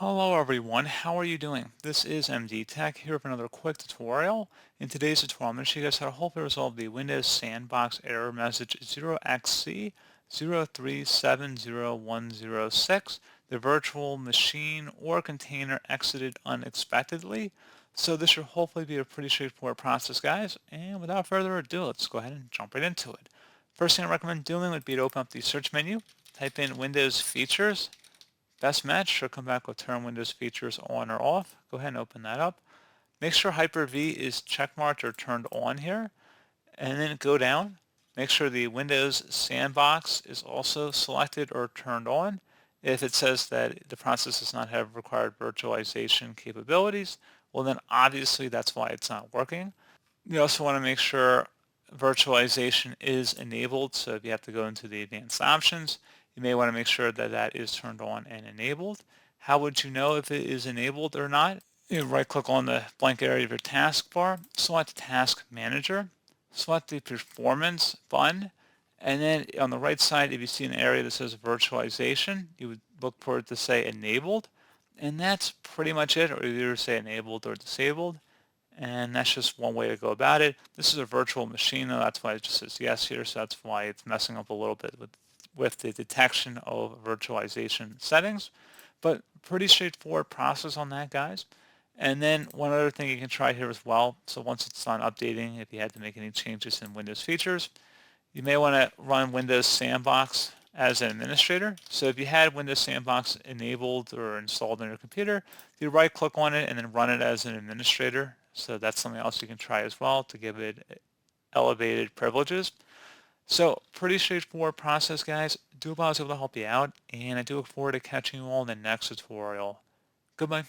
Hello everyone, how are you doing? This is MD Tech here with another quick tutorial. In today's tutorial, I'm going to show you guys how to hopefully resolve the Windows Sandbox error message 0xc0370106, the virtual machine or container exited unexpectedly. So this should hopefully be a pretty straightforward process, guys. And without further ado, let's go ahead and jump right into it. First thing I recommend doing would be to open up the search menu, type in Windows Features. Best match should come back with turn Windows features on or off. Go ahead and open that up. Make sure Hyper-V is checkmarked or turned on here, and then go down. Make sure the Windows Sandbox is also selected or turned on. If it says that the process does not have required virtualization capabilities, well then obviously that's why it's not working. You also want to make sure virtualization is enabled, so if you have to go into the advanced options, you may want to make sure that that is turned on and enabled. How would you know if it is enabled or not? You right click on the blank area of your taskbar, select Task Manager, select the Performance button, and then on the right side, if you see an area that says Virtualization, you would look for it to say Enabled, and that's pretty much it, or either say Enabled or Disabled. And that's just one way to go about it. This is a virtual machine, though. That's why it just says yes here, so that's why it's messing up a little bit with the detection of virtualization settings. But pretty straightforward process on that, guys. And then one other thing you can try here as well, so once it's done updating, if you had to make any changes in Windows features, you may want to run Windows Sandbox as an administrator. So if you had Windows Sandbox enabled or installed on your computer, you right click on it and then run it as an administrator. So that's something else you can try as well to give it elevated privileges. So pretty straightforward process, guys. Do hope I was able to help you out, and I do look forward to catching you all in the next tutorial. Goodbye.